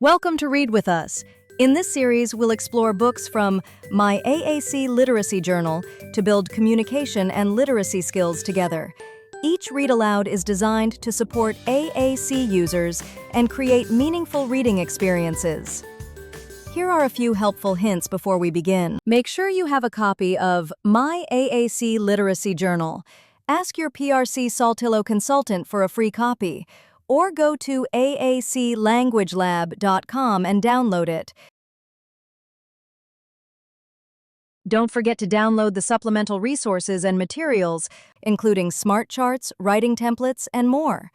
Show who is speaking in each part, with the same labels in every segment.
Speaker 1: Welcome to Read With Us. In this series, we'll explore books from My AAC Literacy Journal to build communication and literacy skills together. Each read aloud is designed to support AAC users and create meaningful reading experiences. Here are a few helpful hints before we begin. Make sure you have a copy of My AAC Literacy Journal. Ask your PRC-Saltillo consultant for a free copy, or go to aaclanguagelab.com and download it. Don't forget to download the supplemental resources and materials, including smart charts, writing templates, and more.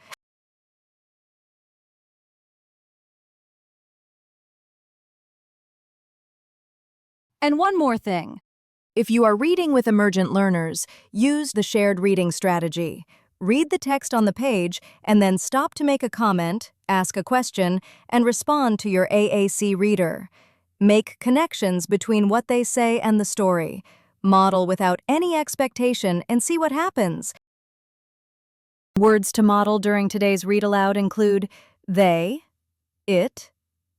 Speaker 1: And one more thing. If you are reading with emergent learners, use the shared reading strategy. Read the text on the page and then stop to make a comment, ask a question, and respond to your AAC reader. Make connections between what they say and the story. Model without any expectation and see what happens. Words to model during today's read aloud include they, it,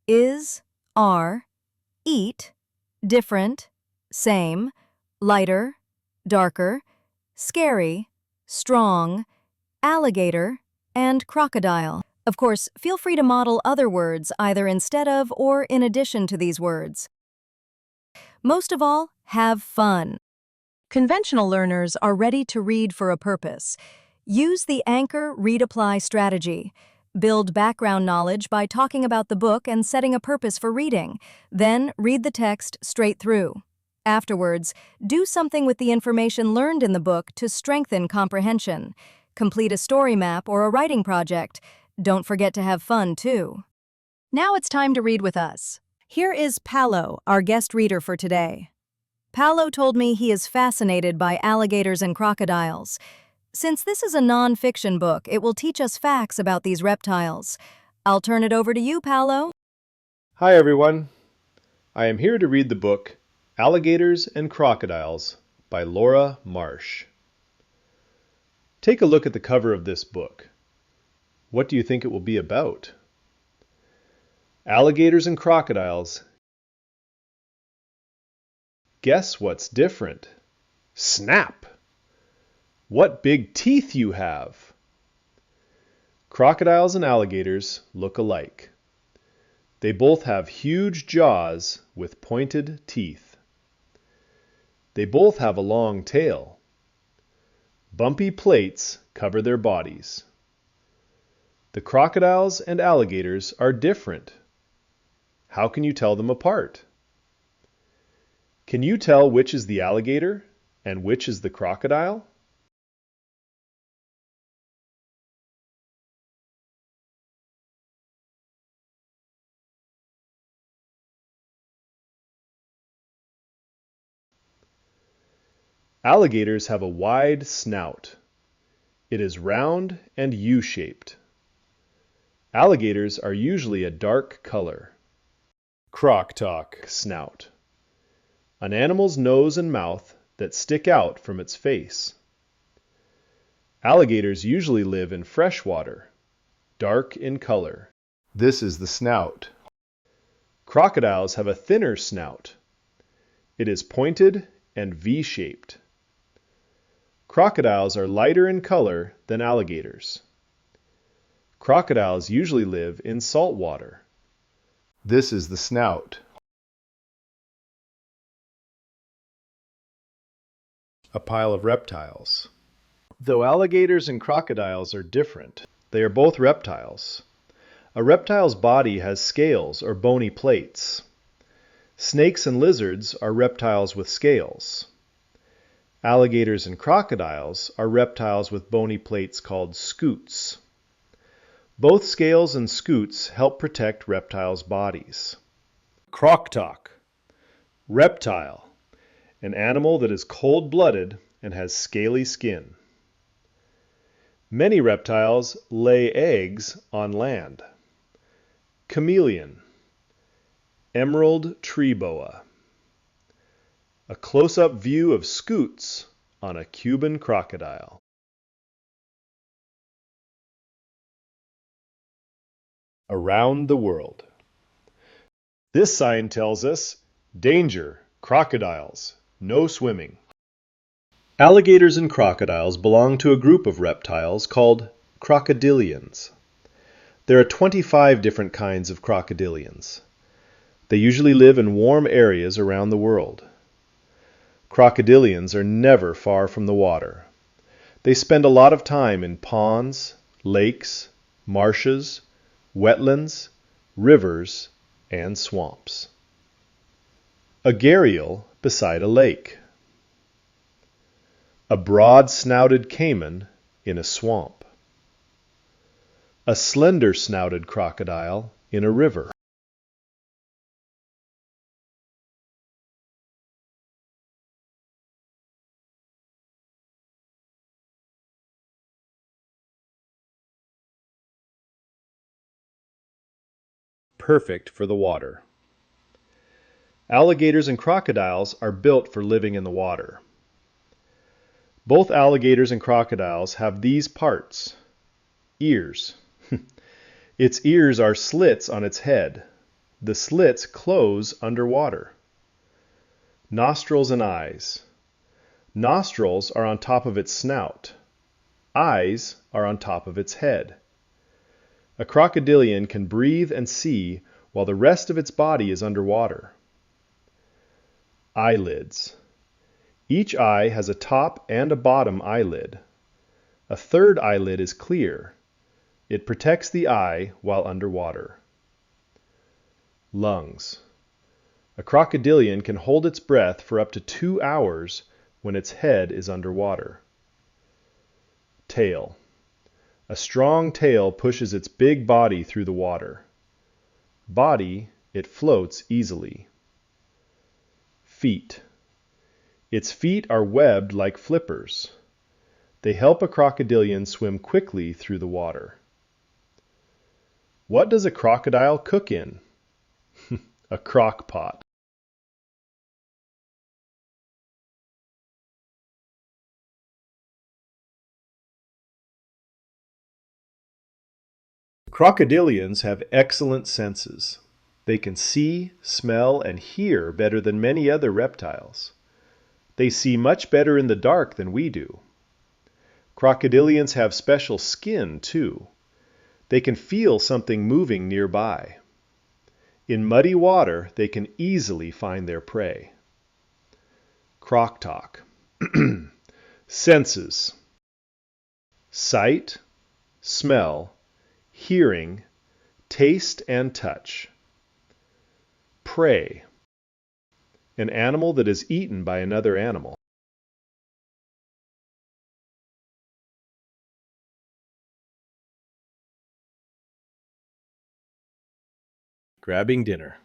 Speaker 1: is, are, eat, different, same, lighter, darker, scary, strong, alligator, and crocodile. Of course, feel free to model other words either instead of or in addition to these words. Most of all, have fun. Conventional learners are ready to read for a purpose. Use the anchor, read, apply strategy. Build background knowledge by talking about the book and setting a purpose for reading. Then read the text straight through. Afterwards, do something with the information learned in the book to strengthen comprehension. Complete a story map or a writing project. Don't forget to have fun, too. Now it's time to read with us. Here is Paolo, our guest reader for today. Paolo told me he is fascinated by alligators and crocodiles. Since this is a non-fiction book, it will teach us facts about these reptiles. I'll turn it over to you, Paolo.
Speaker 2: Hi, everyone. I am here to read the book Alligators and Crocodiles by Laura Marsh. Take a look at the cover of this book. What do you think it will be about? Alligators and crocodiles. Guess what's different? Snap! What big teeth you have! Crocodiles and alligators look alike. They both have huge jaws with pointed teeth. They both have a long tail. Bumpy plates cover their bodies. The crocodiles and alligators are different. How can you tell them apart? Can you tell which is the alligator and which is the crocodile? Alligators have a wide snout. It is round and U-shaped. Alligators are usually a dark color. Croc talk snout. An animal's nose and mouth that stick out from its face. Alligators usually live in fresh water, dark in color. This is the snout. Crocodiles have a thinner snout. It is pointed and V-shaped. Crocodiles are lighter in color than alligators. Crocodiles usually live in salt water. This is the snout. A pile of reptiles. Though alligators and crocodiles are different, they are both reptiles. A reptile's body has scales or bony plates. Snakes and lizards are reptiles with scales. Alligators and crocodiles are reptiles with bony plates called scutes. Both scales and scutes help protect reptiles' bodies. Croc talk. Reptile. An animal that is cold-blooded and has scaly skin. Many reptiles lay eggs on land. Chameleon. Emerald tree boa. A close-up view of scutes on a Cuban crocodile. Around the world. This sign tells us, danger, crocodiles, no swimming. Alligators and crocodiles belong to a group of reptiles called crocodilians. There are 25 different kinds of crocodilians. They usually live in warm areas around the world. Crocodilians are never far from the water. They spend a lot of time in ponds, lakes, marshes, wetlands, rivers, and swamps. A gharial beside a lake. A broad-snouted caiman in a swamp. A slender-snouted crocodile in a river. Perfect for the water. Alligators and crocodiles are built for living in the water. Both alligators and crocodiles have these parts. Ears. Its ears are slits on its head. The slits close underwater. Nostrils and eyes. Nostrils are on top of its snout. Eyes are on top of its head. A crocodilian can breathe and see while the rest of its body is underwater. Eyelids. Each eye has a top and a bottom eyelid. A third eyelid is clear. It protects the eye while underwater. Lungs. A crocodilian can hold its breath for up to 2 hours when its head is underwater. Tail. A strong tail pushes its big body through the water. Body, it floats easily. Feet. Its feet are webbed like flippers. They help a crocodilian swim quickly through the water. What does a crocodile cook in? A crock pot. Crocodilians have excellent senses. They can see, smell, and hear better than many other reptiles. They see much better in the dark than we do. Crocodilians have special skin, too. They can feel something moving nearby. In muddy water, they can easily find their prey. Croc talk. Senses. Sight, smell, hearing, taste, and touch. Prey. An animal that is eaten by another animal. Grabbing dinner.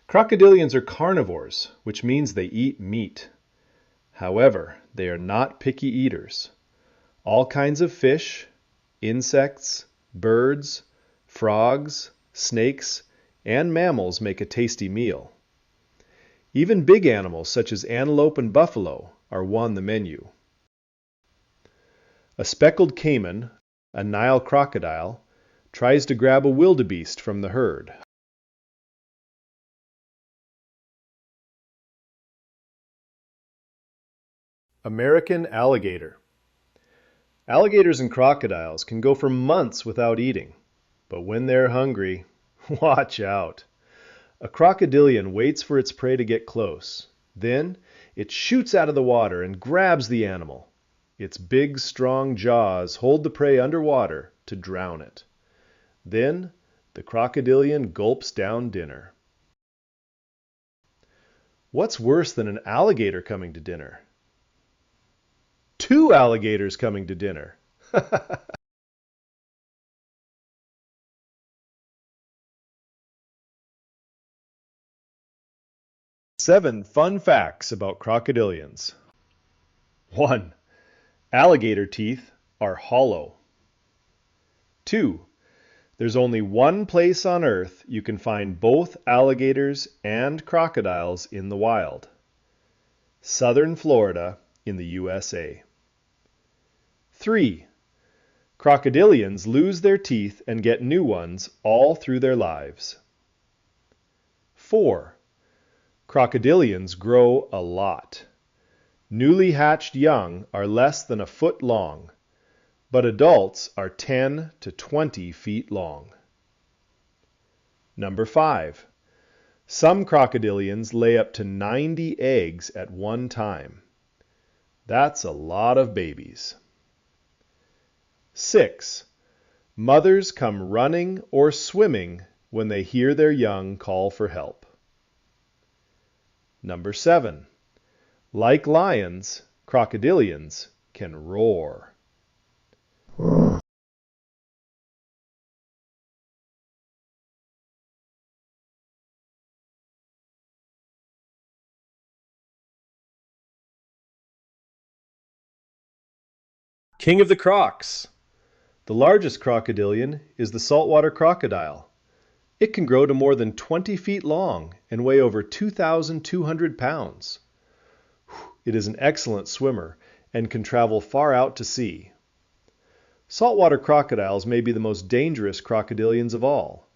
Speaker 2: Crocodilians are carnivores, which means they eat meat. However, they are not picky eaters. All kinds of fish, insects, birds, frogs, snakes, and mammals make a tasty meal. Even big animals such as antelope and buffalo are on the menu. A speckled caiman, a Nile crocodile, tries to grab a wildebeest from the herd. American alligator. Alligators and crocodiles can go for months without eating, but when they're hungry, watch out. A crocodilian waits for its prey to get close. Then it shoots out of the water and grabs the animal. Its big, strong jaws hold the prey underwater to drown it. Then the crocodilian gulps down dinner. What's worse than an alligator coming to dinner? 2 alligators coming to dinner. 7 fun facts about crocodilians. 1. Alligator teeth are hollow. 2. There's only one place on Earth you can find both alligators and crocodiles in the wild. Southern Florida in the USA. 3. Crocodilians lose their teeth and get new ones all through their lives. 4. Crocodilians grow a lot. Newly hatched young are less than a foot long, but adults are 10 to 20 feet long. Number 5. Some crocodilians lay up to 90 eggs at one time. That's a lot of babies. 6. Mothers come running or swimming when they hear their young call for help. Number 7. Like lions, crocodilians can roar. King of the crocs. The largest crocodilian is the saltwater crocodile. It can grow to more than 20 feet long and weigh over 2,200 pounds. It is an excellent swimmer and can travel far out to sea. Saltwater crocodiles may be the most dangerous crocodilians of all.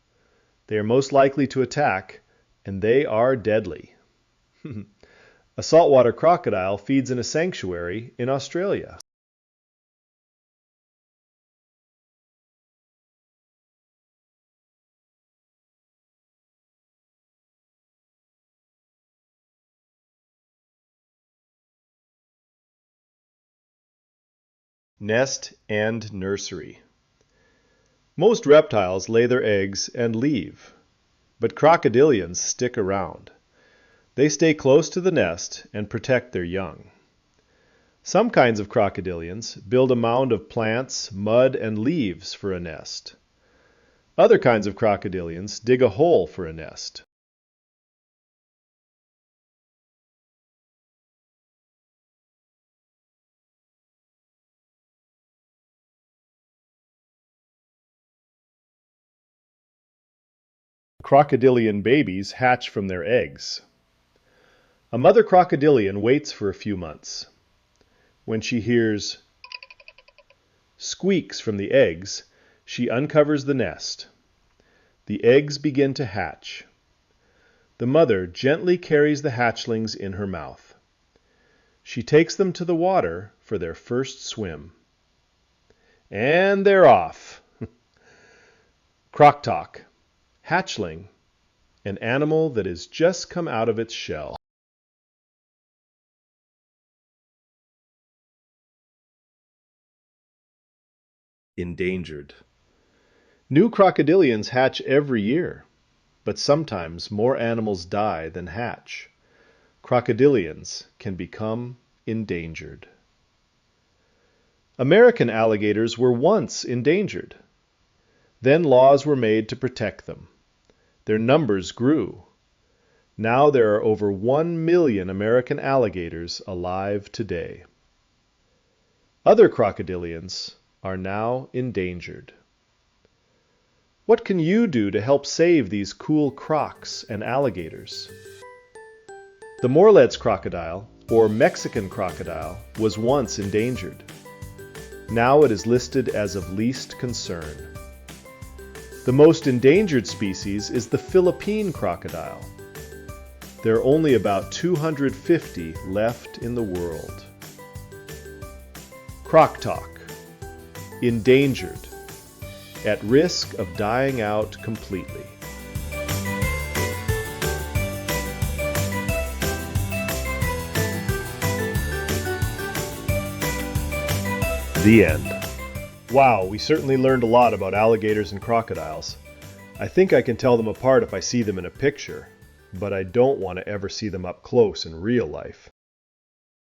Speaker 2: They are most likely to attack, and they are deadly. A saltwater crocodile feeds in a sanctuary in Australia. Nest and nursery. Most reptiles lay their eggs and leave, but crocodilians stick around. They stay close to the nest and protect their young. Some kinds of crocodilians build a mound of plants, mud, and leaves for a nest. Other kinds of crocodilians dig a hole for a nest. Crocodilian babies hatch from their eggs. A mother crocodilian waits for a few months. When she hears squeaks from the eggs, she uncovers the nest. The eggs begin to hatch. The mother gently carries the hatchlings in her mouth. She takes them to the water for their first swim. And they're off. Croc talk. Hatchling, an animal that has just come out of its shell. Endangered. New crocodilians hatch every year, but sometimes more animals die than hatch. Crocodilians can become endangered. American alligators were once endangered. Then laws were made to protect them. Their numbers grew. Now there are over 1 million American alligators alive today. Other crocodilians are now endangered. What can you do to help save these cool crocs and alligators? The Morlet's crocodile, or Mexican crocodile, was once endangered. Now it is listed as of least concern. The most endangered species is the Philippine crocodile. There are only about 250 left in the world. Croc talk. Endangered. At risk of dying out completely. The end. Wow, we certainly learned a lot about alligators and crocodiles. I think I can tell them apart if I see them in a picture, but I don't want to ever see them up close in real life.